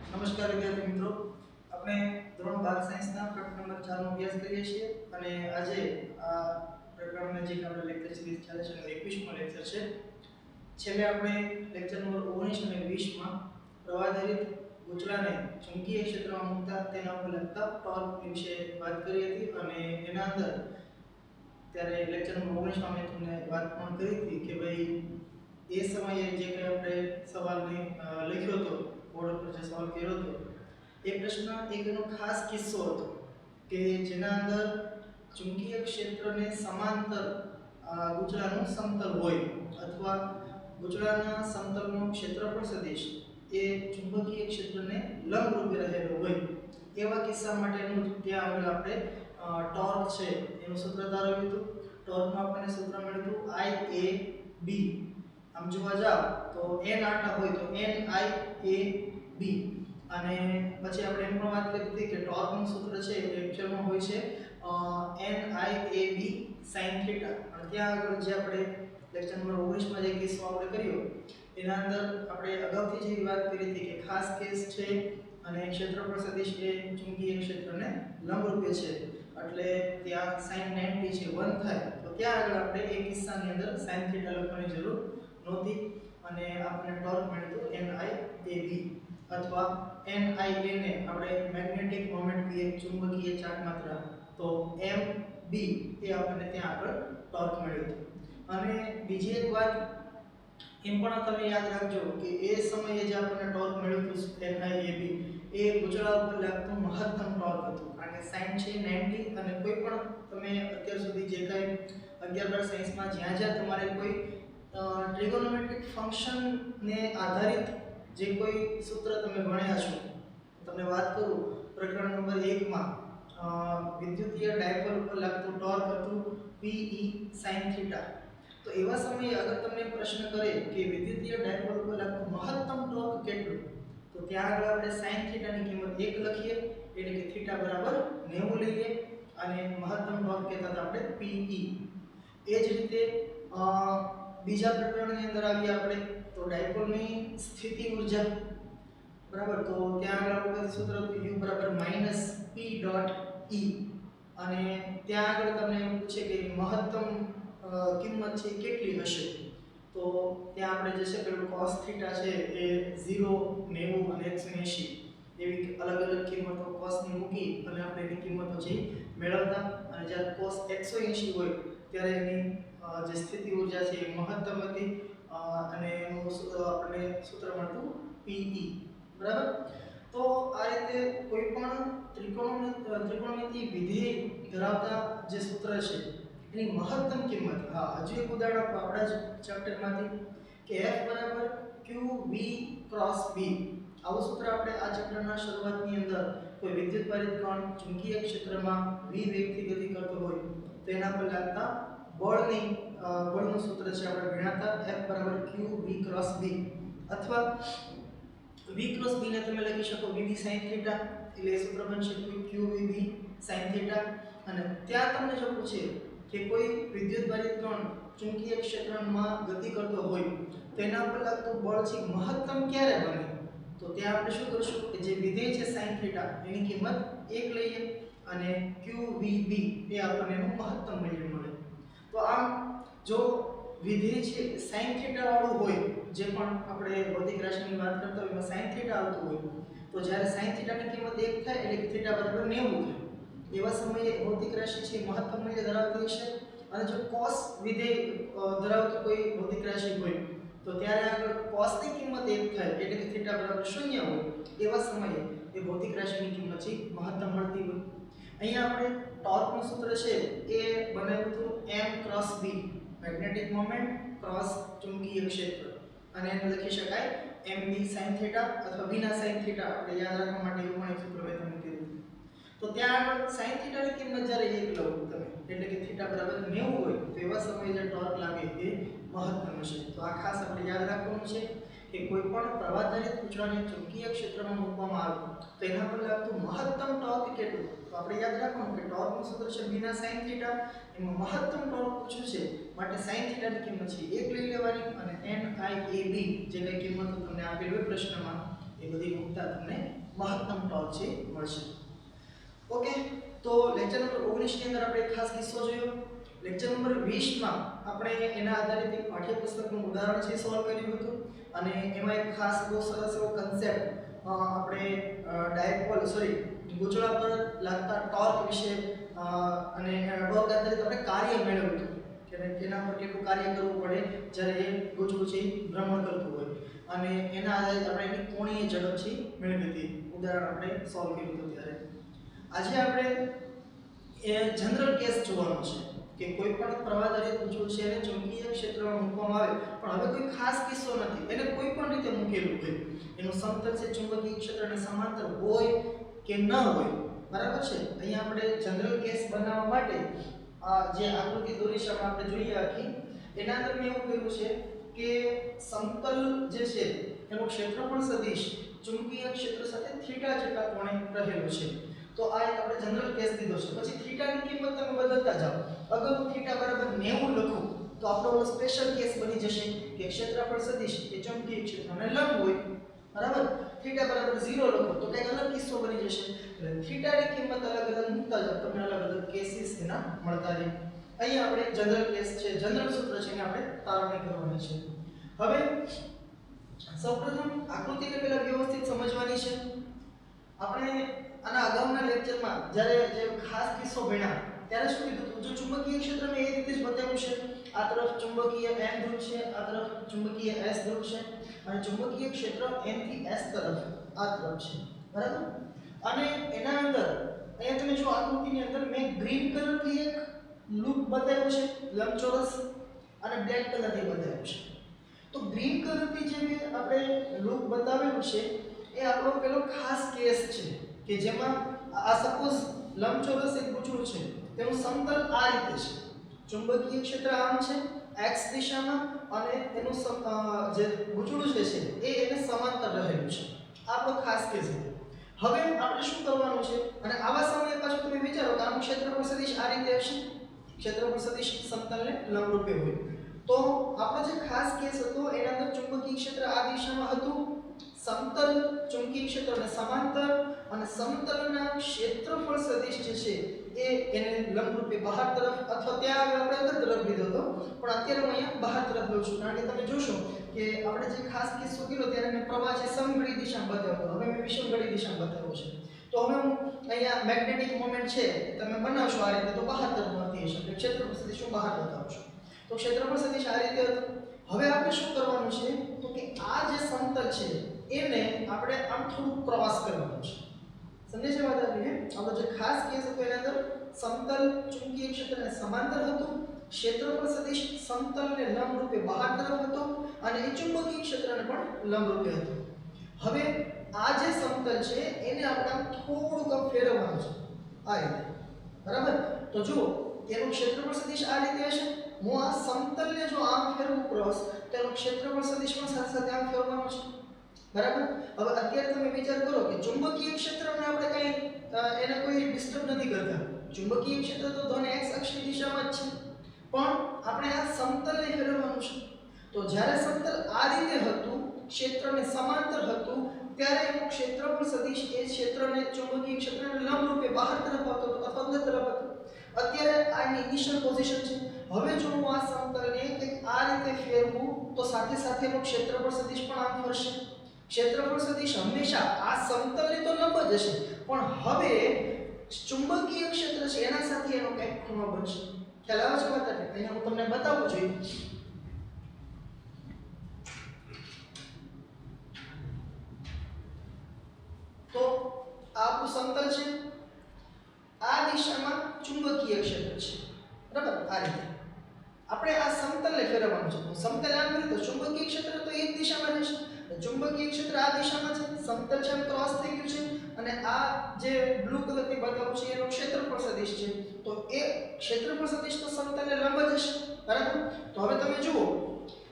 નમસ્કાર વિદ્યાર્થી મિત્રો, આપણે ધોરણ 12 સાયન્સના પ્રકરણ નંબર 4 નો અભ્યાસ કરીએ છીએ અને આજે આ પ્રકરણમાં જે આપણે લેક્ચર સિરીઝ ચાલે છે એનો 21મો લેક્ચર છે. છેલ્લે આપણે લેક્ચર નંબર 19 અને 20 માં પ્રવાહાધારિત ગૂંચળાને ચુંબકીય ક્ષેત્રમાં મૂકતા તેના ઉપર લગતા ટોર્ક વિશે વાત કરી હતી અને એના અંદર ત્યારે લેક્ચર નંબર 19 માં મેં તમને વાત પણ કરી હતી કે ભાઈ એ સમયે જે કંઈ આપણે સવાલને લખ્યો હતો, બોર્ડ પર જે સવાલ કર્યો હતો, એ પ્રશ્ન એકનો ખાસ કિસ્સો હતો કે જેના અંદર ચુંબકીય ક્ષેત્રને સમાંતર ગૂંચળાનું સમતલ હોય અથવા ગૂંચળાના સમતલનો ક્ષેત્રફળ સદિશ એ ચુંબકીય ક્ષેત્રને લંબરૂપે રહેલો હોય એવા કિસ્સા માટેનું ત્યાં આગળ આપણે ટોર્ક છે એનું સૂત્ર તારવ્યું હતું. ટોર્કમાં આપણને સૂત્ર મળ્યું હતું I A B. આમ જોવા જાવ તો n આટા હોય તો n I A B અને પછી આપણે એમ પણ વાત કરી હતી કે ટોર્કનું સૂત્ર છે એ એક્ચ્યુઅલમાં હોય છે n I A B sin theta. અને ત્યાં આગળ જે આપણે લેક્ચર નંબર 19 માં જે કિસ્સો આપણે કર્યો એના અંદર આપણે અગાઉથી જે વાત કરી હતી કે ખાસ કેસ છે અને ક્ષેત્રફળ સદિશ એ ચુંબકીય ક્ષેત્રને લંબરૂપે છે એટલે ત્યાં sin 90 છે 1 થાય તો ત્યાં આગળ આપણે એ કિસ્સાની અંદર sin થીટા લખવાની જરૂર નહોતી અને આપણે ટોર્ક મળ્યું NIAB અથવા NIA ને આપણે મેગ્નેટિક મોમેન્ટ કહીએ, ચુંબકીય ચાલમાત્રા, તો MB એ આપણને ત્યાં આગળ ટોર્ક મળ્યું હતું. અને બીજી એક વાત એમ પણ તમે યાદ રાખજો કે એ સમયે જે આપણને ટોર્ક મળ્યું હતું NIAB એ ગૂંચળા ઉપર લાગતું મહત્તમ ટોર્ક હતું કારણ કે sin છે 90 અને કોઈ પણ તમે અત્યાર સુધી જે કાંઈ 11 સાયન્સમાં જ્યાં તમારે કોઈ ટ્રિગોનોમેટ્રિક ફંક્શન ને આધારિત જે કોઈ સૂત્ર તમે ભણ્યા છો, તમને વાત કરું પ્રકરણ નંબર 1 માં વિદ્યુતીય ડાયપોલ ઉપર લાગતું ટોર્ક હતું PE sin થીટા. તો એવા સમયે અગર તમને પ્રશ્ન કરે કે વિદ્યુતીય ડાયપોલ ઉપર લાગતું મહત્તમ ટોર્ક કેટલું, તો ત્યાં આગળ આપણે sin થીટાની કિંમત 1 લખીએ એટલે કે થીટા બરાબર 90 લઈએ અને મહત્તમ ટોર્ક કહેતા હતા આપણે PE. એ જ રીતે બીજા પ્રકરણની અંદર આવીએ આપણે તો ડાયપોલની સ્થિતિ ઊર્જા બરાબર, તો ત્યાં આગળ આપણે સૂત્ર હતું U બરાબર -P ડોટ E અને ત્યાં આગળ તમને એમ પૂછે કે મહત્તમ કિંમત છે કેટલી હશે, તો ત્યાં આપણે જે છે પેલું cos થીટા છે એ 0, 90 અને 180 એવી અલગ અલગ કિંમતો cos ની મૂકી અને આપણે એની કિંમતો છે મેળવતા અને જ્યારે cos 180 હોય ત્યારે એની જે સ્થિતિ ઊર્જા છે એ મહત્તમ હતી અને એનું આપણને સૂત્ર મળતું PE બરાબર. તો આ રીતે કોઈ પણ ત્રિકોણમિતિ વિધેય ધરાવતા જે સૂત્ર છે એની મહત્તમ કિંમત, હજુ એક ઉદાહરણ આપણા જ ચેપ્ટરમાંથી કે F બરાબર QV ક્રોસ B. આવું સૂત્ર આપણે આ ચેપ્ટરના શરૂઆતની અંદર કોઈ વિદ્યુતભારિત કણ ચુંબકીય ક્ષેત્રમાં v વેગથી ગતિ કરતો હોય તો એના પર લાગતા બળનું સૂત્ર છે આપણે ભણ્યા હતા F બરાબર QV ક્રોસ B અથવા v ક્રોસ b ને તમે લખી શકો vb sin થીટા એટલે એ સૂત્ર બનશે qvb sin થીટા. અને ત્યાં તમને જો પૂછે કે કોઈ વિદ્યુતભારિત કણ ચુંબકીય ક્ષેત્રમાં ગતિ કરતો હોય તો એના પર લાગતું બળ છે મહત્તમ ક્યારે બને, તો ત્યાં આપણે શું કરશું કે જે વિધેય છે sin થીટા એની કિંમત 1 લઈએ અને qvb એ આપણને એનું મહત્તમ મૂલ્ય મળે. તો આમ જો વિધેય છે sin થીટા વાળું હોય, જે પણ આપણે ભૌતિક રાશિની વાત કરતા હોય એમાં sin થીટા આવતું હોય તો જ્યારે sin થીટાની કિંમત 1 થાય એટલે કે થીટા બરાબર 90 થાય એવા સમયે ભૌતિક રાશિ છે મહત્તમ મૂલ્ય ધરાવતી હશે. અને જો cos વિધેય ધરાવતું કોઈ ભૌતિક રાશિ હોય તો ત્યારે આગળ cos ની કિંમત 1 થાય એટલે કે થીટા બરાબર 0 હોય એવા સમયે એ ભૌતિક રાશિની કિંમત છે મહત્તમ મળતી હોય. અહીંયા આપણે ટોર્કનું સૂત્ર છે એ બનાવ્યું હતું M cross B, magnetic moment cross ચુંબકીય ક્ષેત્ર, અને એને લખી શકાય MB sin થીટા અથવા વિના sin થીટા. આપણે યાદ રાખવા માટે એવું પણ એક સૂત્ર મેં તમને કીધું. તો ત્યાં આગળ sin થીટાની કિંમત જ્યારે 1 લો તમે એટલે કે થીટા બરાબર 90 હોય તો એવા સમયે જે ટોર્ક લાગે એ મહત્તમ હશે. તો આ ખાસ આપણે યાદ રાખવાનું છે કે કોઈ પણ પ્રવાહધારિત ગૂંચળાને ચુંબકીય ક્ષેત્રમાં મૂકવામાં આવે તો એના પર લાગતું મહત્તમ ટોર્ક કેટલું, તો આપણે યાદ રાખવાનું કે ટોર્કનું સૂત્ર છે વિના sin થીટા, એમાં મહત્તમ ટોર્ક પૂછ્યું છે માટે sin થીટા ની કિંમત છે 1 લઈ લેવાની અને NIAB જે કઈ કિંમત તમને આપેલી હોય પ્રશ્નમાં એ બધી મૂકતા તમને મહત્તમ ટોર્ક છે મળશે. ઓકે, તો લેક્ચર નંબર 19 ની અંદર આપણે એક ખાસ કિસ્સો જોયો. લેક્ચર નંબર 20 માં આપણે એના આધારિત એક પાઠ્યપુસ્તકનું ઉદાહરણ છે સોલ્વ કર્યું હતું અને એમાં એક ખાસ બહુ સરસ એવો કન્સેપ્ટ આપણે ગૂંચળા પર લાગતા ટોર્ક વિશે અને ટોર્ક આધારિત આપણે કાર્ય મેળવ્યું હતું કે તેના પર કેટલું કાર્ય કરવું પડે જ્યારે એ ગૂંચળું છે ભ્રમણ કરતું હોય અને એના આધારિત આપણે એની કોણીય ઝડપ છે મેળવી હતી. ઉદાહરણ આપણે સોલ્વ કર્યું હતું ત્યારે. આજે આપણે જનરલ કેસ જોવાનો છે કે કોઈ પણ પ્રવાહધારિત ગૂંચળું છે એને ચુંબકીય ક્ષેત્રમાં મૂકવામાં આવે પણ હવે કોઈ ખાસ કિસ્સો નથી, એને કોઈ પણ રીતે મૂકેલું હોય, એનું સમતલ છે ચુંબકીય ક્ષેત્રને સમાંતર હોય કે ન હોય, બરાબર છે. અહીંયા આપણે જનરલ કેસ બનાવવા માટે જે આકૃતિ દોરી છે આપણે જોઈએ આખી, એના અંદર મેં એવું કર્યું છે કે સમતલ જે છે એનું ક્ષેત્રફળ સદિશ ચુંબકીય ક્ષેત્ર સાથે થીટા જેટલા કોણે રહેલું છે. તો આ એક આપણે જનરલ કેસ દીધો છે. પછી થીટાની કિંમત તમે બદલતા જાઓ. અગર હું થીટા બરાબર 90 લખું તો આપણો ઓલો સ્પેશિયલ કેસ બની જશે કે ક્ષેત્રફળ સદિશ એ ચુંબકીય ક્ષેત્રને લંબ હોય, બરાબર. થીટા બરાબર 0 લખો તો કંઈક અલગ કિસ્સો બની જશે. એટલે થીટાની કિંમત અલગ અલગ મૂકતા જાઓ તમને અલગ અલગ કેસીસ એના મળતા રહે. અહીંયા આપણે જનરલ કેસ છે, જનરલ સૂત્ર છે એને આપણે તારવણી કરવાની છે. હવે સૌપ્રથમ આકૃતિને પહેલા વ્યવસ્થિત સમજવાની છે. આપણે આના અગાઉના લેક્ચરમાં જ્યારે જે ખાસ કિસ્સો ભણ્યા ત્યારે શું કીધું હતું, જો ચુંબકીય ક્ષેત્ર મેં એ રીતે જ બતાવ્યું છે, આ તરફ ચુંબકીય n ધ્રુવ છે, આ તરફ ચુંબકીય s ધ્રુવ છે અને ચુંબકીય ક્ષેત્ર n થી s તરફ આ તરફ છે, બરાબર. અને એના અંદર અહીંયા તમે જો આકૃતિની અંદર મેં ગ્રીન કલરથી એક લૂપ બતાવ્યું છે લંબચોરસ અને બ્લેક કલરથી બતાવ્યું છે. તો ગ્રીન કલરથી જે આપણે લૂપ બતાવેલું છે એ આપણો પેલો ખાસ કેસ છે કે જેમાં આ સપોઝ લંબચોરસ એક ગૂંચળું છે, તેનું સમતલ આ રીતે છે, ચુંબકીય ક્ષેત્ર આમ છે x દિશામાં અને એનું જે ગૂંચળું છે એ એને સમાંતર રહેલું છે. આ આપણો ખાસ કેસ છે. હવે આપણે શું કરવાનું છે, અને આવા સમયે પાછું તમે વિચારો કે આનું ક્ષેત્રફળ સદિશ આ રીતે હશે, ક્ષેત્રફળ સદિશ સમતલને લંબરૂપે હોય. તો આપણો જે ખાસ કેસ હતો એના અંદર ચુંબકીય ક્ષેત્ર આ દિશામાં હતું, સમતલ ચુંબકીય ક્ષેત્રને સમાંતર અને સમતલના ક્ષેત્રફળ સદિશ જે છે એને લંબરૂપે બહાર તરફ અથવા ત્યાં આપણે અંદર તરફ લીધો હતો પણ અત્યારે હું અહીંયા બહાર તરફ લઉં છું કારણ કે તમે જોશો કે આપણે જે ખાસ કિસ્સો કર્યો ત્યારે મેં પ્રવાહ છે સમઘડી દિશામાં બતાવ્યો હતો, હવે મેં વિષમઘડી દિશામાં બતાવ્યો છે. તો હવે હું અહીંયા મેગ્નેટિક મોમેન્ટ છે તમે બનાવશો આ રીતે તો બહાર તરફ મળતી હશે, એટલે ક્ષેત્રફળ સદિશ હું બહાર બતાવશું. તો ક્ષેત્રફળ સદિશ આ રીતે હતું. હવે આપણે શું કરવાનું છે તો કે આ જે સમતલ છે એને આપણે આમ થોડું ક્રોસ કરવાનું છે. સમજે છે વાત આપણી? આપણો જે ખાસ કેસ હતો એના અંદર સમતલ ચુંબકીય ક્ષેત્રને સમાંતર હતું, ક્ષેત્રફળ સદિશ સમતલને લંબરૂપે બહાર તરફ હતો અને એ ચુંબકીય ક્ષેત્રને પણ લંબરૂપે હતું. હવે આ જે સમતલ છે એને આપણે આમ થોડુંક આમ ફેરવવાનું છે આ રીતે, બરાબર. તો જુઓ તેનું ક્ષેત્રફળ સદિશ આ રીતે હશે, હું આ સમતલને જો આમ ફેરવું ક્રોસ તો એનું ક્ષેત્રફળ સદિશ પણ સાથે સાથે આમ ફેરવવાનું છે, બરાબર. હવે અત્યારે તમે વિચાર કરો કે ચુંબકીય ક્ષેત્રને આપણે કઈ એને કોઈ ડિસ્ટર્બ નથી કરતા, ચુંબકીય ક્ષેત્ર તો ધન x અક્ષની દિશામાં જ છે, પણ આપણે આ સમતલને ફેરવવાનું છે. તો જ્યારે સમતલ આ રીતે હતું, ક્ષેત્રને સમાંતર હતું, ત્યારે એનું ક્ષેત્રફળ સદિશ એ ક્ષેત્રને ચુંબકીય ક્ષેત્રને લંબરૂપે બહાર તરફ હતો અથવા અંદર તરફ હતો. અત્યારે આ ઇનિશિયલ પોઝિશન છે. હવે જો હું આ સમતલને કંઈક આ રીતે ફેરવું તો સાથે સાથે એનું ક્ષેત્રફળ સદિશ પણ આમ ફરશે. ક્ષેત્રફળ સદિશ હંમેશા આ સમતલને તો લંબ જ હશે પણ હવે ચુંબકીય ક્ષેત્ર છે એના સાથે એનો કંઈક ખૂણો બનશે. ખ્યાલ આવે છે વાત? અહીંયા હું તમને બતાવું જોઈએ. તો આ આપણું સમતલ છે, આ દિશામાં ચુંબકીય ક્ષેત્ર છે, બરાબર. આ રીતે આપણે આ સમતલને ફેરવવાનું છે. સમતલ આમ કરીએ તો ચુંબકીય ક્ષેત્ર તો એક દિશામાં રહેશે, ચુંબકીય ક્ષેત્ર આ દિશામાં છે, સમતલ છે ક્રોસ થઈ ગયું છે અને આ જે બ્લુ કલરથી બતાવું છે એનો ક્ષેત્રફળ સદિશ છે. તો એ ક્ષેત્રફળ સદિશ તો સમતલને લંબ જ હશે, બરાબર. તો હવે તમે જુઓ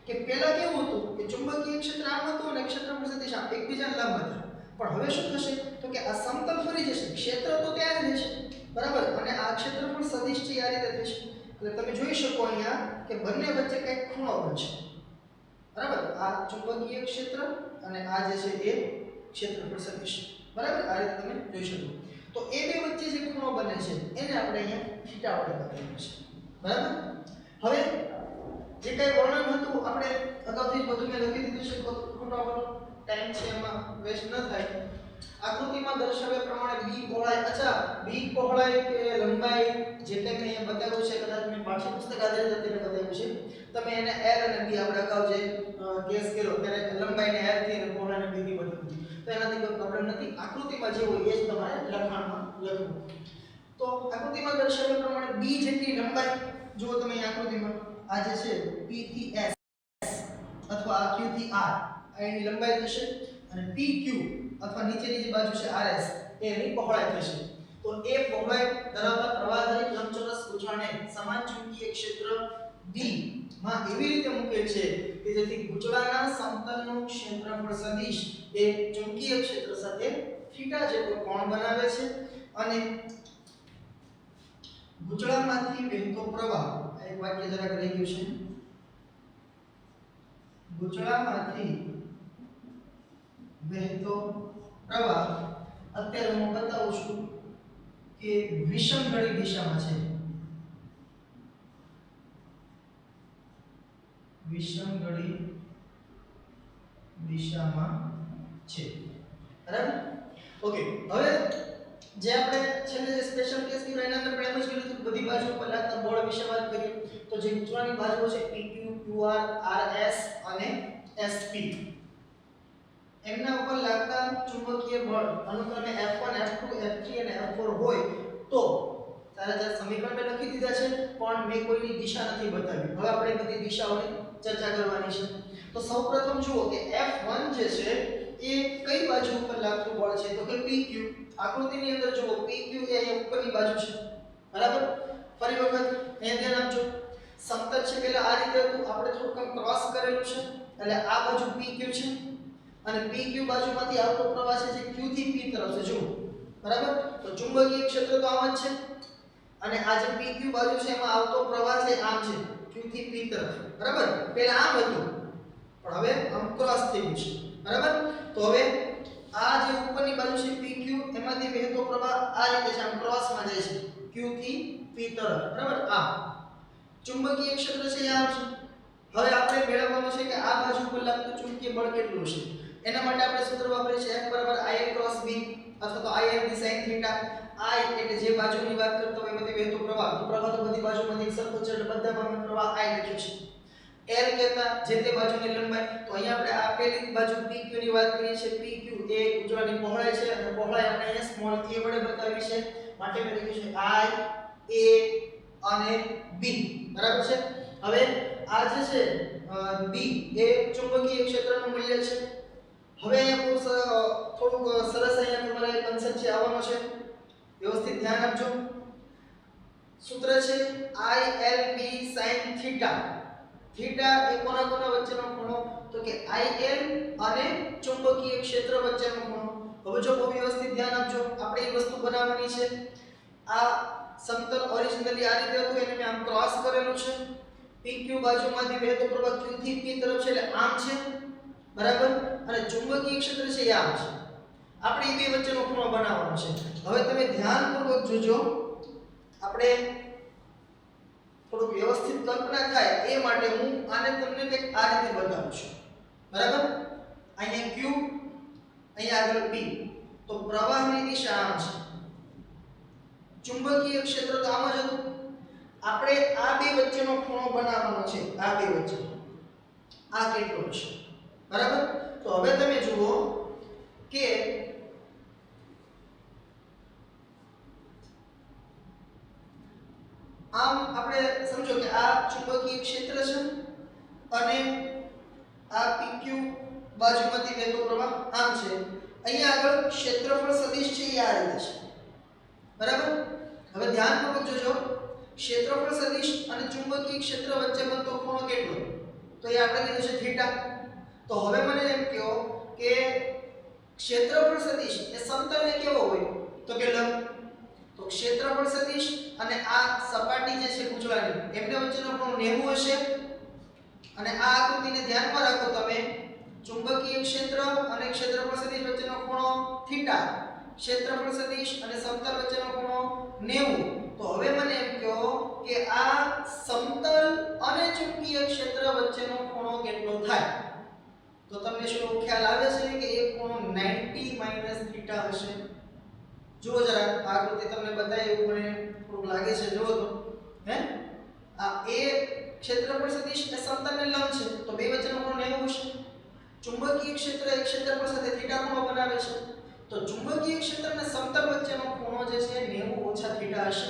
કે પહેલા કેવું હતું કે ચુંબકીય ક્ષેત્ર આમ હતું અને ક્ષેત્રફળ સદિશ આમ એકબીજાને લંબ હતા, પણ હવે શું થશે તો કે આ સમતલ ફરી જશે, ક્ષેત્ર તો ત્યાં જ રહેશે, બરાબર. અને આ ક્ષેત્રફળ સદિશ છે આ રીતે થશે. એટલે તમે જોઈ શકો અહીંયા કે બંને વચ્ચે કંઈક ખૂણો બનશે, બરાબર. આ ચુંબકીય ક્ષેત્ર અને આ જે છે એ ક્ષેત્રફળ સદિશ બરાબર આ રીતે તમે જોઈ શકો તો એ બે વચ્ચે જે ખૂણો બને છે એને આપણે અહીંયા થીટા વડે બતાવ્યું છે બરાબર હવે જે કઈ વર્ણન હતું આપણે અગાઉથી જ બધું મેં લખી દીધું છે ખૂણા પર ટાઈમ છે એમાં વેસ્ટ ન થાય આકૃતિમાં દર્શાવ્યા પ્રમાણે b પહોળાઈ અચ્છા b પહોળાઈ કે લંબાઈ જે કંઈ મેં અહીંયા બતાવ્યું છે કદાચ મેં પાઠ્યપુસ્તક આધારિત તેને બતાવ્યું છે તમે એને l અને b આપણે અગાઉ જે કેસ કર્યો ત્યારે લંબાઈને l થી અને પહોળાઈને b થી બતાવ્યું તો એનાથી કોઈ પ્રોબ્લેમ નથી આકૃતિમાં જે હોય એ જ તમારે લખાણમાં લખવું તો આકૃતિમાં દર્શાવ્યા પ્રમાણે b જેટલી લંબાઈ જો તમે અહીં આકૃતિમાં આ જે છે p થી s અથવા q થી r એની લંબાઈ થશે અને pq અથવા નીચેની જે બાજુ છે rs એ એની પહોળાઈ થશે તો એ પહોળાઈ ધરાવતા પ્રવાહધારી લંબચોરસ ગૂંચળાને સમાન ચુંબકીય ક્ષેત્ર d માં એવી રીતે મૂકેલ છે કે જેથી ગૂંચળાના સમતલનું ક્ષેત્રફળ સદિશ એ ચુંબકીય ક્ષેત્ર સાથે થીટા જેટલો કોણ બનાવે છે અને ગૂંચળામાંથી વહેતો પ્રવાહ એક વાક્ય જરાક રહી ગયું છે ગૂંચળામાંથી વહેતો પ્રવાહ અત્યારે હું બતાવું છું કે વિષમઘડી દિશામાં છે વિષમઘડી દિશામાં છે બરાબર ઓકે હવે જે આપણે છેલ્લે જે સ્પેશિયલ કેસ કર્યો એના અંદર આપણે એમ જ કર્યું હતું બધી બાજુ પર લાગતા બળ વિશે વાત કરીએ તો જે ગૂંચળાની બાજુઓ છે PQ QR RS અને SP એમના ઉપર લાગતા ચુંબકીય બળ અનુક્રમે F1 F2 F3 અને F4 હોય તો તારા જે સમીકરણ લખી દીધા છે પણ મેં કોઈની દિશા નથી બતાવી હવે આપણે બધી દિશાઓની ચર્ચા કરવાની છે તો સૌપ્રથમ જુઓ કે F1 જે છે એ કઈ બાજુ ઉપર લાગતું બળ છે તો કે PQ આકૃતિની અંદર જુઓ PQ એ અહીંયા ઉપરની બાજુ છે બરાબર ફરી વખત અહીંયા ધ્યાન આપજો સમતલ છે પેલા આ રીતે હતું આપણે થોડુંક ક્રોસ કરેલું છે એટલે આ બાજુ PQ છે અને PQ બાજુમાંથી આવતો પ્રવાહ છે જે Q થી P તરફ છે જુઓ બરાબર તો ચુંબકીય ક્ષેત્ર તો આમ જ છે અને આ જે PQ બાજુ છે એમાં આવતો પ્રવાહ છે આમ છે Q થી P તરફ બરાબર પેલા આમ હતું પણ હવે આમ ક્રોસ થઈ ગયું છે બરાબર તો હવે આ જે ઉપરની બાજુ છે PQ એમાંથી વહેતો પ્રવાહ આ રીતે છે આમ ક્રોસમાં જાય છે Q થી P તરફ બરાબર આ ચુંબકીય ક્ષેત્ર છે આમ છે હવે આપણે મેળવવાનું છે કે આ બાજુ પર લાગતું ચુંબકીય બળ કેટલું હશે એના માટે આપણે સૂત્ર વાપરીએ છીએ F = IL × B અથવા તો IL ની sin θ I એટલે જે બાજુની વાત કરતો હોય એમાંથી વહેતો પ્રવાહ તો પ્રવાહ તો બધી બાજુમાંથી એક સરખો છે એટલે બધામાં પ્રવાહ I લખ્યું છે L કહેતા જે તે બાજુની લંબાઈ તો અહીંયા આપણે આપેલી બાજુ PQ ની વાત કરીએ છીએ PQ એ ગૂંચળાની પહોળાઈ છે અને પહોળાઈ આપણે અહીંયા સ્મોલ a વડે બતાવી છે માટે મેં લખ્યું છે I A અને B બરાબર છે હવે આ જે છે B એ ચુંબકીય ક્ષેત્રનું મૂલ્ય છે હવે અહીંયા થોડુંક સરસ અહીંયા તમારે કન્સેપ્ટ છે આવવાનો છે વ્યવસ્થિત ધ્યાન આપજો સૂત્ર છે ILB sin θ થીટા એ કોના વચ્ચેનો ખૂણો તો કે IL અને ચુંબકીય ક્ષેત્ર વચ્ચેનો ખૂણો હવે જો બહુ વ્યવસ્થિત ધ્યાન આપજો આપણે એ વસ્તુ બનાવવાની છે આ સમતલ ઓરિજિનલી આ રીતે હતું એને મેં આમ ક્રોસ કરેલું છે PQ બાજુમાંથી વહેતો પ્રવાહ Q થી P તરફ છે એટલે આમ છે બરાબર અને ચુંબકીય ક્ષેત્ર છે એ આમ છે આપણે એ બે વચ્ચેનો ખૂણો બનાવવાનો છે હવે તમે ધ્યાનપૂર્વક જોજો આપણે થોડું વ્યવસ્થિત કલ્પના થાય એ માટે હું આને તમને કંઈક આ રીતે બતાવું છું બરાબર અહીંયા Q અહીંયા આગળ P તો પ્રવાહની દિશા આમ છે ચુંબકીય ક્ષેત્ર તો આમ જ હતું આપણે આ બે વચ્ચેનો ખૂણો બનાવવાનો છે આ બે વચ્ચે આ કેટલો હશે બરાબર તો હવે તમે જુઓ કે આમ આપણે સમજો કે આ ચુંબકીય ક્ષેત્ર છે અને આ PQ બાજુમાંથી વહેતો પ્રવાહ આમ છે અહીંયા આગળ ક્ષેત્રફળ સદિશ છે એ આ રીતે છે બરાબર હવે ધ્યાનપૂર્વક જોજો ક્ષેત્રફળ સદિશ અને ચુંબકીય ક્ષેત્ર વચ્ચે બનતો ખૂણો કેટલો તો એ આપણે કીધું છે થીટા તો હવે મને એમ કહો કે ક્ષેત્રફળ સદિશ એ સમતલને કેવો હોય તો કે લંબ તો ક્ષેત્રફળ સદિશ અને આ સપાટી જે છે ગૂંચળાની એમના વચ્ચેનો ખૂણો 90 હશે અને આ આકૃતિને ધ્યાનમાં રાખો તમે ચુંબકીય ક્ષેત્ર અને ક્ષેત્રફળ સદિશ વચ્ચેનો ખૂણો થીટા, ક્ષેત્રફળ સદિશ અને સમતલ વચ્ચેનો ખૂણો 90. તો હવે મને એમ કહો કે આ સમતલ અને ચુંબકીય ક્ષેત્ર વચ્ચેનો ખૂણો કેટલો થાય? તો તમને શું ખ્યાલ આવે છે કે એક ખૂણો 90 થીટા હશે? જુઓ જરા આકૃતિ તમને બતાવી એવું મને થોડું લાગે છે. જુઓ તો હે આ એ ક્ષેત્રફળ સદિશ એ સમતલને લંબ છે તો બે વચ્ચેનો ખૂણો 90 હશે. ચુંબકીય ક્ષેત્ર એક ક્ષેત્રફળ સાથે થીટા ખૂણો બનાવે છે તો ચુંબકીય ક્ષેત્ર અને સમતલ વચ્ચેનો ખૂણો જે છે 90 - થીટા હશે.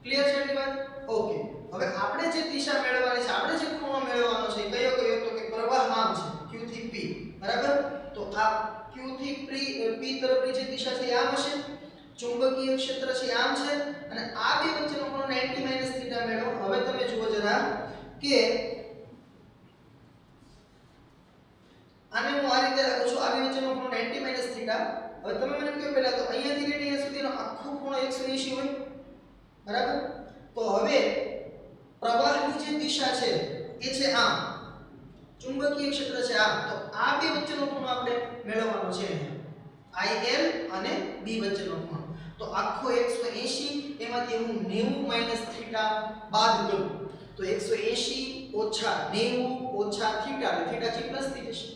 ક્લિયર છે એટલી વાત? ઓકે. હવે આપણે જે દિશા મેળવવાની છે, આપણે જે ખૂણો મેળવવાનો છે કયો કયો? તો કે પ્રવાહ આમ છે q થી p, બરાબર? તો આ q થી p તરફની જે દિશા છે આમ હશે. ચુંબકીય ક્ષેત્ર છે આમ છે અને આ બે વચ્ચેનો ખૂણો 90 - થીટા મેળવો. હવે તમે જુઓ જરા કે આને હું આ રીતે રાખું છું, આ બે વચ્ચેનો ખૂણો 90 - થીટા. હવે તમે મને કહો પહેલા તો અહીંયાથી લઈને અહીંયા સુધીનો આખો ખૂણો 180 હોય, બરાબર? તો હવે પ્રવાહની જે દિશા છે એ છે આમ, ચુંબકીય ક્ષેત્ર છે આમ, તો આ બે વચ્ચેનો ખૂણો આપણે મેળવવાનો છે IL અને B વચ્ચેનો ખૂણો. તો આખો 180 એમાંથી હું 90 - થીટા બાદ કરું તો 180 - 90 - થીટા, એટલે થીટા છે પ્લસ થઈ જશે.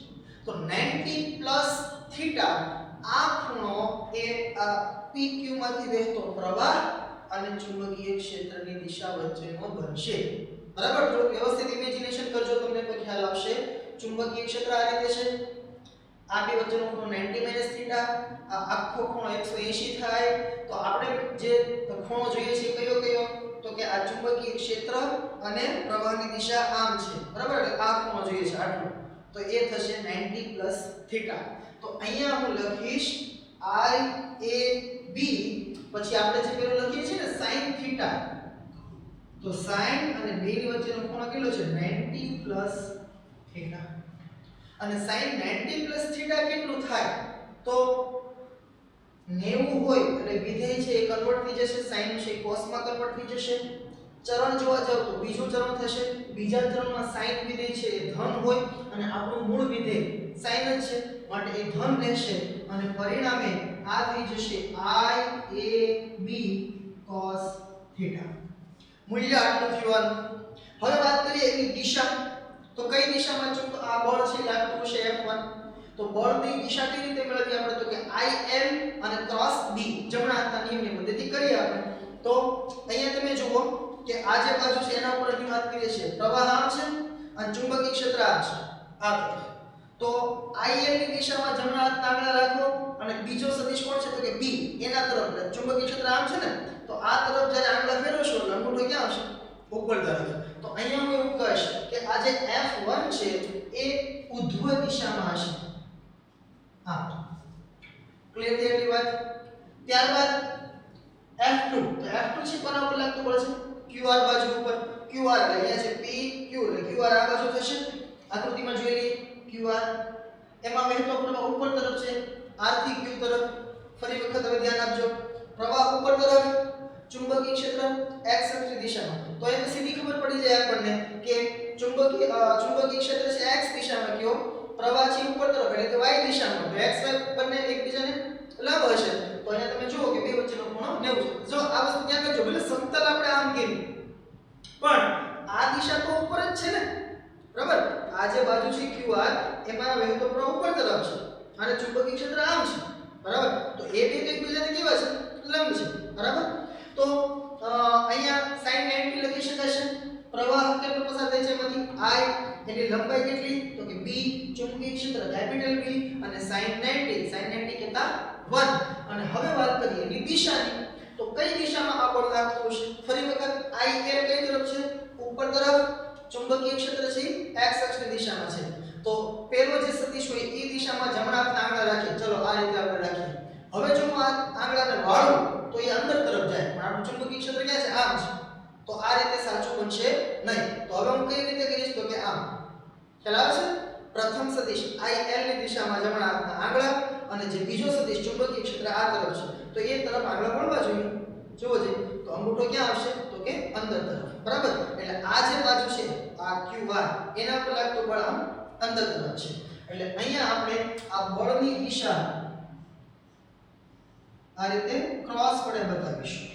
તો 90 + થીટા આ ખૂણો એ આ PQ માંથી વહેતો પ્રવાહ અને ચુંબકીય ક્ષેત્રની દિશા વચ્ચેનો બનશે, બરાબર? થોડું વ્યવસ્થિત ઇમેજિનેશન કરજો, તમને તો ખ્યાલ આવશે. ચુંબકીય ક્ષેત્ર આ રીતે છે, આ બે વચ્ચેનો ખૂણો 90 - થીટા, આ આખો ખૂણો 180 થાય. તો આપણે જે ખૂણો જોઈએ છે કયો કયો? તો કે આ ચુંબકીય ક્ષેત્ર અને પ્રવાહની દિશા આમ છે, બરાબર? એટલે આ ખૂણો જોઈએ છે આટલો, તો એ થશે 90 + થીટા. તો અહીંયા હું લખીશ IAB, પછી આપણે જે પેલું લખીએ છીએ ને sin થીટા, તો sin અને 2 ની વચ્ચેનો ખૂણો કેટલો છે? 90 + થીટા. અને sin 90 + થીટા કેટલું થાય? તો 90 હોય એટલે વિધેય છે એ કન્વર્ટ થઈ જશે, sin છે cos માં કન્વર્ટ થઈ જશે. ચરણ જોવા જાવ તો બીજું ચરણ થશે, બીજા ચરણમાં sin વિધેય છે એ ધન હોય અને આપણું મૂળ વિધેય sin જ છે માટે એ ધન રહેશે અને પરિણામે આ થઈ જશે IAB cos થીટા. મૂલ્ય આટલું થયું. હવે વાત કરીએ એની દિશા. તો કઈ દિશામાં આ બળ છે લાગતું છે F1? તો બળની દિશા કઈ રીતે મેળવી આપણે? તો કે IL અને ક્રોસ B જમણા હાથના નિયમની મદદથી કરીએ આપણે. તો અહીંયા તમે જુઓ કે આ જે બાજુ છે એના ઉપર આપણે વાત કરીએ છીએ, પ્રવાહ આમ છે અને ચુંબકીય ક્ષેત્ર આમ છે આ તરફ. તો IL ની દિશામાં જમણા હાથના આંગળા રાખો અને બીજો સદિશ કોણ છે? તો કે B એના તરફ. ચુંબકીય ક્ષેત્ર આમ છે ને, તો આ તરફ જ્યારે આંગળા ફેરવશો એટલે અંગૂઠો ક્યાં આવશે? ઉપર તરફ. તો અહીંયા હું એવું કહીશ કે આ જે F1 છે એ ઉધ્વ દિશામાં હશે. હા, ક્લિયર થઈ એટલી વાત? ત્યારબાદ F2, તો F2 છે કોના ઉપર લાગતું બળ છે? QR બાજુ ઉપર. QR એટલે અહીંયા છે PQ, એટલે QR આ બાજુ થશે. આકૃતિમાં જોઈ લઈએ QR એમાં વહેતો પ્રવાહ ઉપર તરફ છે, R થી Q તરફ. ફરી વખત હવે ધ્યાન આપજો, પ્રવાહ ઉપર તરફ, ચુંબકીય ક્ષેત્ર x અક્ષની દિશામાં. તો એને સીધી ખબર પડી જાય આપણને કે ચુંબકીય ક્ષેત્ર છે x દિશામાં કયો, પ્રવાહ છે ઉપર તરફ એટલે કે y દિશામાં. તો x y બંને એકબીજાને લંબ હશે. તો અહીંયા તમે જુઓ કે બે વચ્ચેનો ખૂણો 90 છે. જો આ વસ્તુ ધ્યાન રાખજો, ભલે સમતલ આપણે આમ કરી પણ આ દિશા તો ઉપર જ છે ને, બરાબર? આ જે બાજુ છે QR એમાં વહેતો પ્રવાહ ઉપર તરફ છે અને ચુંબકીય ક્ષેત્ર આમ છે, બરાબર? તો એ બે એકબીજાને કેવા છે? લંબ છે, બરાબર? તો અહીંયા sin 90 લખી શકાય છે. પ્રવાહ કેટલો પસાર થાય છે એમાંથી? I એની લંબાઈ કેટલી? તો કે B, ચુંબકીય ક્ષેત્ર કેપિટલ B અને sin 90 કેટલા? 1. અને હવે વાત કરીએ એની દિશાની. તો કઈ દિશામાં આ બળ લાગતું હશે? ફરી વખત IL કઈ તરફ છે? ઉપર તરફ. ચુંબકીય ક્ષેત્ર છે x અક્ષની દિશામાં છે. તો પહેલો જે સદિશ હોય એ દિશામાં જમણા હાથના આંગળા રાખીએ. ચલો આ રીતે આપણે રાખીએ. હવે જો હું આ આંગળાને વાળું તો એ અંદર તરફ જાય, પણ આપણું ચુંબકીય ક્ષેત્ર ક્યાં છે? આમ છે. તો આ રીતે સાચું બનશે નહીં. તો હવે હું કઈ રીતે કરીશ? તો કે આમ. ખ્યાલ આવે છે? પ્રથમ સદિશ IL ની દિશામાં જમણા હાથના આંગળા અને જે બીજો સદિશ ચુંબકીય ક્ષેત્ર આ તરફ છે તો એ તરફ આંગળા વળવા જોઈએ. જોવો જોઈએ તો અંગૂઠો ક્યાં આવશે? તો કે અંદર તરફ, બરાબર? એટલે આ જે બાજુ છે આ QR એના પર લાગતું બળ આમ અંદર તરફ છે એટલે અહીંયા આપણે આ બળની દિશા આ રીતે ક્રોસ વડે બતાવીશું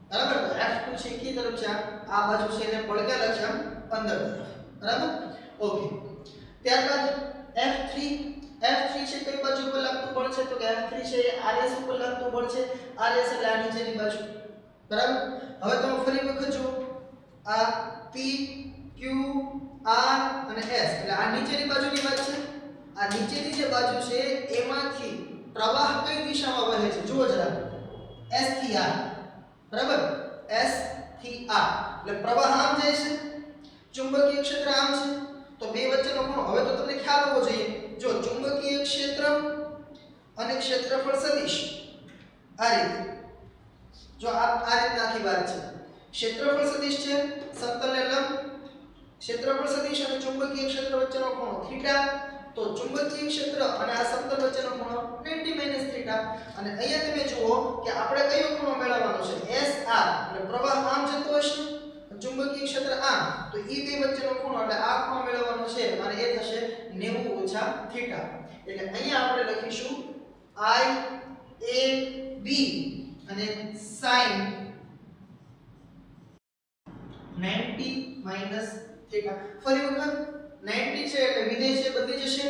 બરાબર તો F2 છે કી તરફ છે આ બાજુ છે એને પડકેલા છે અંદર તરફ બરાબર ઓકે ત્યારબાદ F3 છે કઈ બાજુ પર લાગતું બળ છે તો કે F3 છે એ RS ઉપર લાગતું બળ છે RS એટલે આ નીચેની બાજુ બરાબર હવે તમે ફરી વખત જુઓ આ P Q R અને S એટલે આ નીચેની બાજુની વાત છે આ નીચેની જે બાજુ છે એમાંથી પ્રવાહ કઈ દિશામાં વહે છે જુઓ જરા S થી R બરાબર S થી R એટલે પ્રવાહ આમ જાય છે ચુંબકીય ક્ષેત્ર આમ છે તો બે વચ્ચેનો ખૂણો હવે તો તમને ખ્યાલ હોવો જોઈએ જો ચુંબકીય ક્ષેત્ર અને ક્ષેત્રફળ સદિશ આ રીતે જો આ રીતે આખી વાત છે ક્ષેત્રફળ સદિશ છે સમતલને લંબ ક્ષેત્રફળ સદિશ અને ચુંબકીય ક્ષેત્ર વચ્ચેનો ખૂણો થીટા તો ચુંબકીય ક્ષેત્ર અને આ સમતલ વચ્ચેનો ખૂણો 90 - થીટા અને અહીંયા તમે જુઓ કે આપણે કયો ખૂણો મેળવવાનો છે SR એટલે પ્રવાહ આમ જતો હશે ચુંબકીય ક્ષેત્ર આમ તો એ બે વચ્ચેનો ખૂણો એટલે આ ખૂણો મેળવવાનો છે અને એ થશે 90 - થીટા એટલે અહીંયા આપણે લખીશું IAB અને sin 90 - થીટા ફરી વખત 90 છે એટલે વિધેય છે બદલી જશે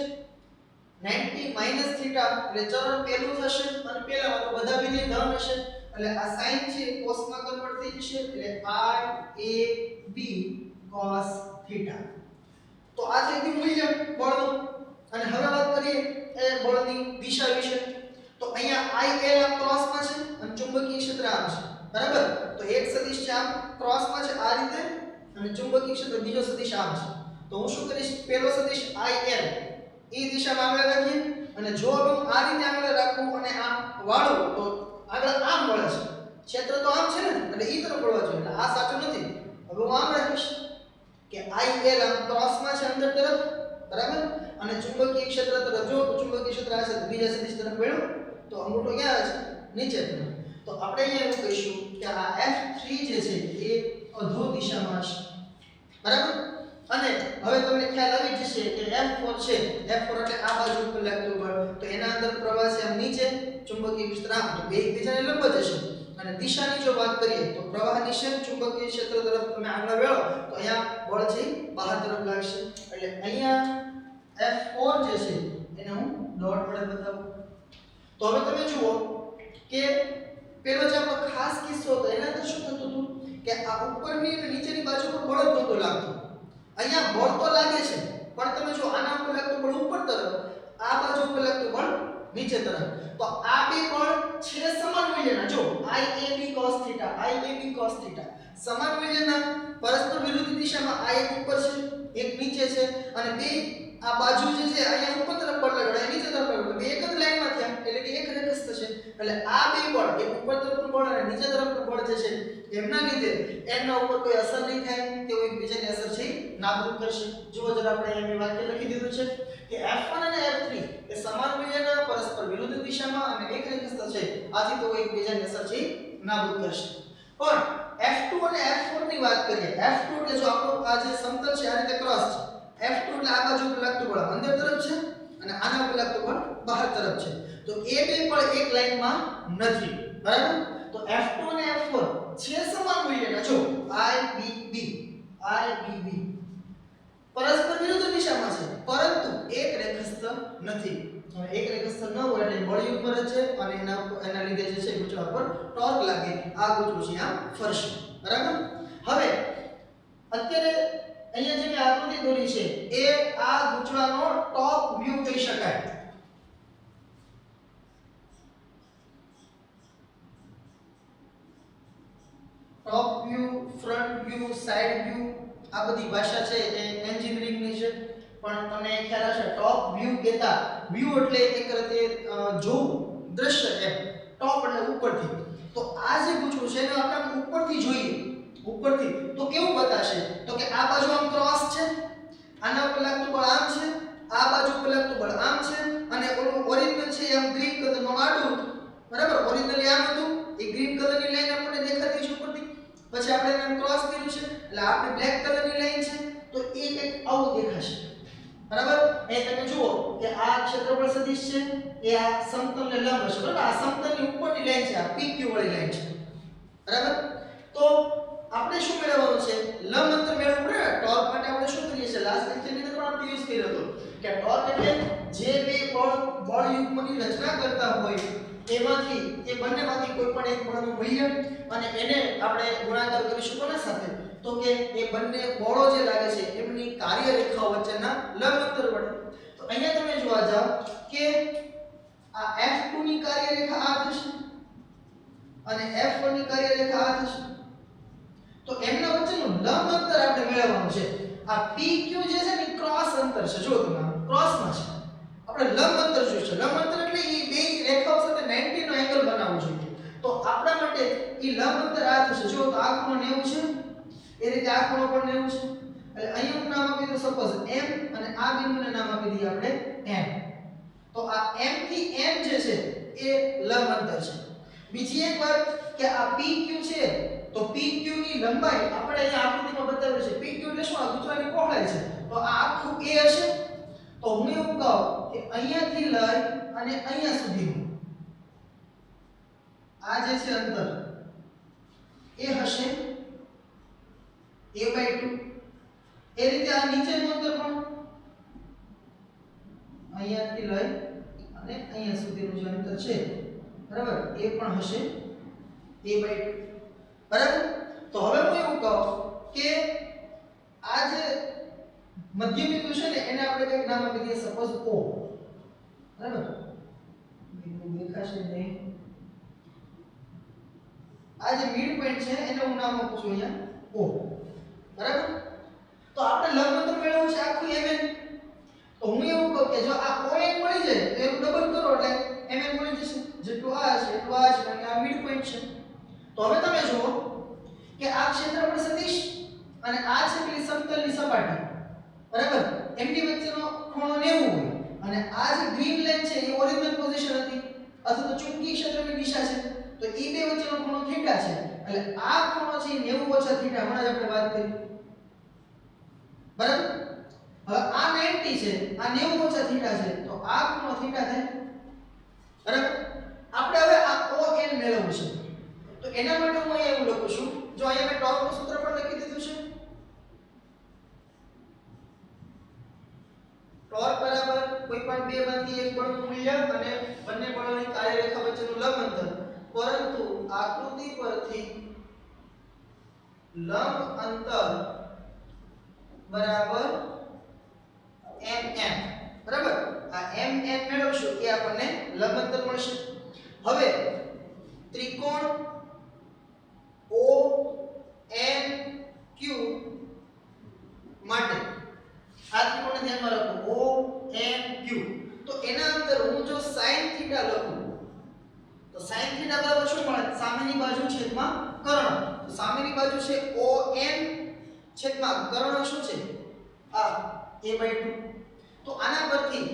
90 - થીટા એટલે ચરણ પહેલું થશે અને પહેલામાં તો બધા વિધેય ધન હશે એટલે આ sin છે cos માં કન્વર્ટ થઈ જશે એટલે IAB cos થીટા તો આ થઈ ગયું મૂલ્ય બળનું અને હવે વાત કરીએ એ બળની દિશા વિશે તો અહીંયા IL આમ ક્રોસમાં છે અને ચુંબકીય ક્ષેત્ર આમ છે બરાબર તો એક સદિશ છે આમ ક્રોસમાં છે આ રીતે અને ચુંબકીય ક્ષેત્ર બીજો સદિશ આમ છે તો હું શું કરીશ પહેલો સદિશ IL એ દિશામાં આગળ રાખીએ અને જો હું આ રીતે આગળ રાખું અને આમ વાળું તો આગળ આમ વળે છે ક્ષેત્ર તો આમ છે ને એટલે ઈ તરફ વળવા જોઈએ એટલે આ સાચું નથી હવે હું આમ રાખીશ કે IL આમ ક્રોસમાં છે અંદર તરફ બરાબર અને ચુંબકીય ક્ષેત્ર તરફ જો ચુંબકીય ક્ષેત્ર આ છે બીજા સદિશ તરફ વળ્યો તો અંગૂઠો ક્યાં છે નીચે તરફ તો આપણે અહીંયા એવું કહીશું કે આ F3 જે છે એ અધો દિશામાં છે બરાબર અને હવે તમને ખ્યાલ આવી જશે કે F4 છે F4 એટલે આ બાજુ ઉપર લાગતું બળ તો એના અંદર પ્રવાહ છે આમ નીચે ચુંબકીય ક્ષેત્ર આમ તો બે એકબીજાને લંબ જ હશે અને દિશાની જો વાત કરીએ તો પ્રવાહ નિશે ચુંબકીય ક્ષેત્ર તરફ તમે આગળ વળો તો અહીંયા બળ છે બહાર તરફ લાગશે એટલે અહીંયા F4 જે છે એને હું ડોટ વડે બતાવું તો હવે તમે જુઓ કે પેલો જે આપણો ખાસ કિસ્સો હતો એના અંદર શું થતું હતું કે આ ઉપરની અને નીચેની બાજુ પર બળ જ નહોતું લાગતું અહીંયા બળ તો લાગે છે પણ તમે જો આના ઉપર લાગતું બળ ઉપર તરફ આ બાજુ ઉપર લાગતું બળ નીચે તરફ તો આ બે બળ છે સમાન મૂલ્યના જો IAB cos θ સમાન મૂલ્યના પરસ્પર વિરુદ્ધ દિશામાં આ એક ઉપર છે એક નીચે છે અને બે આ બાજુ જે છે અહીંયા ઉપર તરફ બળ લાગે નીચે તરફ બળ બે એક જ લાઈનમાં થયા એટલે કે એક રેખસ્થ થશે એટલે આ બે બળ એક ઉપર તરફનું બળ અને નીચે તરફનું બળ જે છે એમના લીધે એના ઉપર કોઈ અસર નહીં થાય તેઓ એકબીજાની અસર છે નાબૂદ કરશે જુઓ જરા આપણે અહીંયા વાક્ય લખી દીધું છે કે F1 અને F3 એ સમાન મૂલ્યના પરસ્પર વિરુદ્ધ દિશામાં અને એક રેખસ્થ છે આથી તેઓ એકબીજાની અસર છે નાબૂદ કરશે પણ F2 અને F4 ની વાત કરીએ F2 એટલે જો આપણો આ જે સમતલ છે આ રીતે ક્રોસ છે F2 એટલે આ બાજુ ઉપર લાગતું બળ અંદર તરફ છે અને આના ઉપર લાગતું બળ બહાર તરફ છે તો એ બે પણ એક લાઈનમાં નથી બરાબર તો F2 અને F4 છે સમાન મૂલ્યના જો IBB પરસ્પર વિરુદ્ધ દિશામાં છે પરંતુ એક રેખસ્થ નથી હવે એક રેખસ્થ ન હોય એટલે બળ ઉપર છે અને એના લીધે જે છે ગૂંચળા પર ટોર્ક લાગે આ ગૂંચળું છે આમ ફરશે બરાબર હવે અત્યારે અહીંયા જે મેં આકૃતિ દોરી છે એ આ ગૂંચળાનો ટોપ વ્યૂ કહી શકાય top view front view side view આ બધી ભાષા છે એ એન્જિનિયરિંગની છે પણ તમને ખ્યાલ હશે ટોપ વ્યૂ કહેતા વ્યૂ એટલે એક રીતે જોવું દ્રશ્ય એમ ટોપ એટલે ઉપરથી તો આ જે ગૂંચળું છે એને આપણે ઉપરથી જોઈએ ઉપરથી તો કેવું બતાશે તો કે આ બાજુ આમ ક્રોસ છે આના ઉપર લાગતું બળ આમ છે આ બાજુ ઉપર લાગતું બળ આમ છે અને ઓલું ઓરિજિનલ છે આમ ગ્રીન કલરનું આડું બરાબર ઓરિજિનલી આમ હતું એ ગ્રીન કલરની લાઈન આપણને દેખાતી છે ઉપરથી પછી આપણે એને ક્રોસ કર્યું છે એટલે આપણે બ્લેક કલરની લાઈન છે તો એ કંઈક આવું દેખાશે બરાબર એ તમે જુઓ કે આ ક્ષેત્રફળ સદિશ છે એ આ સમતલને લંબ છે બરાબર આ સમતલની ઉપરની લાઈન છે આ PQ વાળી લાઈન છે બરાબર તો આપણે શું મેળવવાનું છે લંબ અંતર મેળવવું પડે ટોર્ક માટે આપણે શું કરીએ છીએ લાસ્ટ લેક્ચરની અંદર પણ આપણે યુઝ કર્યો હતો કે ટોર્ક એટલે જે બે બળ યુગ્મની રચના કરતા હોય એમાંથી એ બંનેમાંથી કોઈ પણ એક બળનું મૂલ્ય અને એને આપણે ગુણાકાર કરીશું કોના સાથે તો કે એ બંને બળો જે લાગે છે એમની કાર્ય રેખાઓ વચ્ચેના લંબ અંતર વડે તો અહીંયા તમે જોવા જાવ કે આ F2 ની કાર્ય રેખા આ થશે અને F1 ની કાર્ય રેખા આ થશે તો એમના વચ્ચેનું લંબ અંતર આપણે મેળવવાનું છે આ PQ જે છે ને ક્રોસ અંતર છે જો તમે ક્રોસમાં છે આપણે લંબ અંતર જોઈએ છે લંબ અંતર એટલે એ બે રેખાઓ સાથે 90 નો એંગલ બનાવવો જોઈએ તો આપણા માટે એ લંબ અંતર આ થશે જો તો આ ખૂણો 90 છે એ રીતે આ ખૂણો પણ 90 છે એટલે અહીંનું નામ આપી દો સપોઝ M અને આ બિંદુને નામ આપી દઈએ આપણે N તો આ M થી N જે છે એ લંબ અંતર છે બીજી એક વાત કે આ PQ છે તો PQ ની લંબાઈ આપણે અહીંયા આકૃતિમાં બતાવ્યું છે PQ એટલે શું આ ગુચરાની પહોળાઈ છે તો આ આખું A હશે તો હું એવું કહું કે અહીંયાથી લઈ અને અહીંયા સુધીનું આ જે છે અંતર એ હશે a/2 એ રીતે આ નીચેનું અંતર પણ અહીંયાથી લઈ અને અહીંયા સુધીનું જે અંતર છે બરાબર એ પણ હશે a/2 બરાબર તો હવે હું એવું કહું કે આ જે મધ્ય બિંદુ છે ને એને આપણે કંઈક નામ આપી દઈએ સપોઝ O બરાબર બિંદુ દેખાશે નહીં આ જે મિડ પોઈન્ટ છે એને હું નામ આપું છું અહીંયા O બરાબર તો આપણે લંબ અંતર મેળવવું છે આખું mn તો હું એવું કહું કે જો આ ON મળી જાય તો એનું ડબલ કરો એટલે mn મળી જશે જેટલું આ છે એટલું આ છે અને આ મિડ પોઈન્ટ છે તો હવે તમે જુઓ કે આ ક્ષેત્રફળ સદિશ અને આ છે પેલી સમતલની સપાટી બરાબર એમની વચ્ચેનો ખૂણો 90 હોય અને આ જે ગ્રીન લાઈન છે એ ઓરિજિનલ પોઝિશન હતી અથવા તો ચુંબકીય ક્ષેત્રની દિશા છે તો એ બે વચ્ચેનો ખૂણો થીટા છે એટલે આ ખૂણો છે 90 ઓછા થીટા હમણાં જ આપણે વાત કરી બરાબર હવે આ 90 છે આ 90 ઓછા થીટા છે તો આ ખૂણો થીટા થાય બરાબર આપણે હવે આ ON મેળવવું છે તો એના માટે હું અહીંયા એવું લખું છું જો અહીંયા મેં ટોર્કનું સૂત્ર પણ લખી દીધું છે ટોર્ક બરાબર કોઈ પણ બે માંથી એક બળનું મૂલ્ય અને બંને બળોની કાર્યરેખા વચ્ચેનું લંબ અંતર પરંતુ આકૃતિ પરથી લંબ અંતર બરાબર mm બરાબર આ mm મેળવશું કે આપણને લંબ અંતર મળશે હવે ત્રિકોણ ONQ માટે આ ત્રિકોણને ધ્યાનમાં રાખો ONQ તો એના અંદર હું જો sin થીટા લખું તો sin થીટા બરાબર શું મળે સામેની બાજુ છેદમાં કર્ણ તો સામેની બાજુ છે ON છેદમાં કર્ણ શું છે આ a/2 તો આના પરથી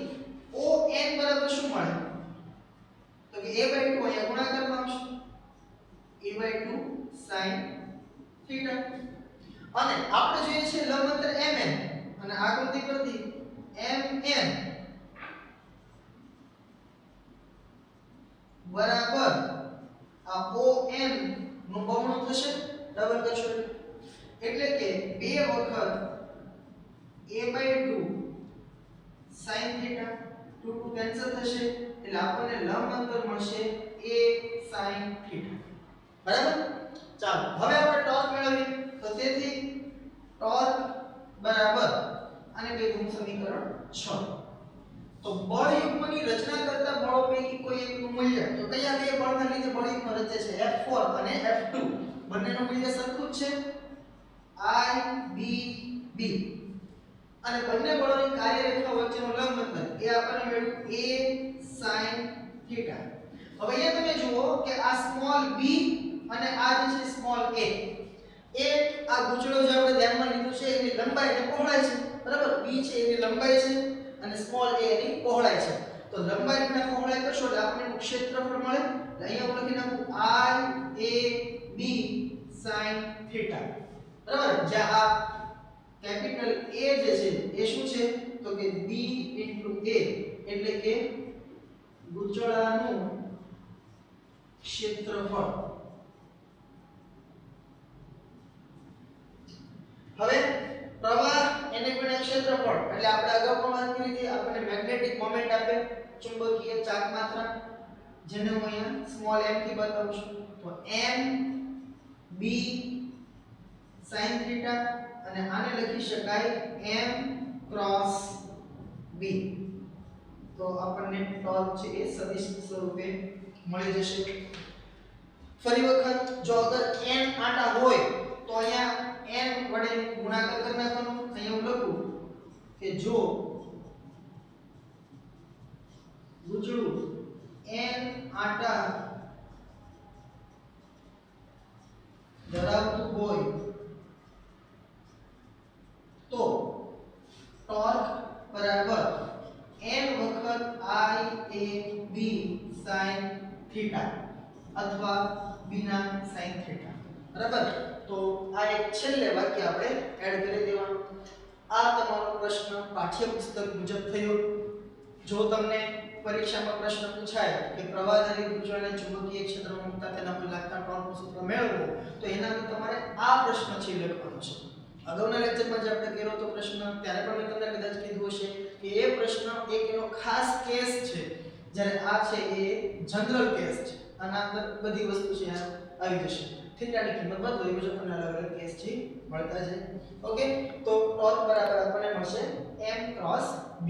ON બરાબર શું મળે તો કે a/2 અહીંયા ગુણાકારમાં આવશે a/2 sin થીટા અને આપણે જોઈએ છે લંબ અંતર mn અને આકૃતિ પરથી mn બરાબર આ ON નું બમણું થશે ડબલ કરશો એટલે કે બે વખત a/2 sin થીટા 2 2 કેન્સલ થશે એટલે આપણને લંબ અંતર મળશે a sin થીટા બરાબર ચાલો હવે આપણે ટોર્ક મેળવીએ તો તેથી ટોર્ક બરાબર આને કહીશું સમીકરણ 6 તો બળ યુગ્મની રચના કરતા બળો પૈકી કોઈ એકનું મૂલ્ય તો કયા બે બળના લીધે બળ યુગ્મ રચે છે F4 અને F2 બંનેનું મૂલ્ય સરખું જ છે I B B અને બંને બળોની કાર્યરેખા વચ્ચેનો લંબ અંતર એ આપણને મળ્યું a sin થીટા હવે અહીંયા તમે જુઓ કે આ સ્મોલ b અને આ જે છે સ્મોલ a એ આ ગૂંચળો જે આપણે ધ્યાનમાં લીધું છે એની લંબાઈ અને પહોળાઈ છે બરાબર b છે એની લંબાઈ છે અને સ્મોલ a એની પહોળાઈ છે તો લંબાઈ અને પહોળાઈ કરશો એટલે આપણને ક્ષેત્રફળ મળે એટલે અહીંયા હું લખી નાખું I A B sin theta બરાબર જ્યાં આ કેપિટલ A જે છે એ શું છે તો કે b a એટલે કે ગૂંચળાનું ક્ષેત્રફળ. હવે પ્રવાહ એને પણ ક્ષેત્રફળ એટલે આપણે અગાઉ પણ વાત કરી હતી. આપણને મેગ્નેટિક મોમેન્ટ આપે ચુંબકીય ચાક માત્રા, જેને હું અહીંયા સ્મોલ m થી બતાવું છું. તો m b sin થીટા અને આને લખી શકાય m ક્રોસ b. તો આપણને ટોર્ક છે એ સદિશ સ્વરૂપે મળી જશે. ફરી વખત જો અગર n આટા હોય તો અહીંયા n વડે ગુણાકાર કરી નાખવાનો. અહીંયા હું લખું કે જો ગૂંચળું n આટા ધરાવતું હોય તો ટોર્ક બરાબર n વખત I a b sin theta અથવા b ના sin થીટા. બરાબર. તો આ એક છેલ્લે વાક્ય આપણે એડ કરી દેવાનું. આ તમારો પ્રશ્ન પાઠ્યપુસ્તક મુજબ થયો. જો તમને પરીક્ષામાં પ્રશ્ન પૂછાય કે પ્રવાહધારી ગૂંચળાને ચુંબકીય ક્ષેત્રમાં મૂકતા તેના પર લાગતા ટોર્કનું સૂત્ર મેળવો, તો એના અંદર તમારે આ પ્રશ્ન છે લખવાનો છે. અગાઉના લેક્ચરમાં જે આપણે કર્યો તો પ્રશ્ન, ત્યારે પણ મેં તમને કદાચ કીધું હશે કે એ પ્રશ્ન એક એનો ખાસ કેસ છે, જ્યારે આ છે એ જનરલ કેસ છે. આના અંદર બધી વસ્તુ છે આવી જશે. થીટાની કિંમત બદલો એ મુજબ તમને અલગ અલગ કેસ છે મળતા છે. ઓકે, તો ટોર્ક બરાબર આપણને મળશે m ક્રોસ b.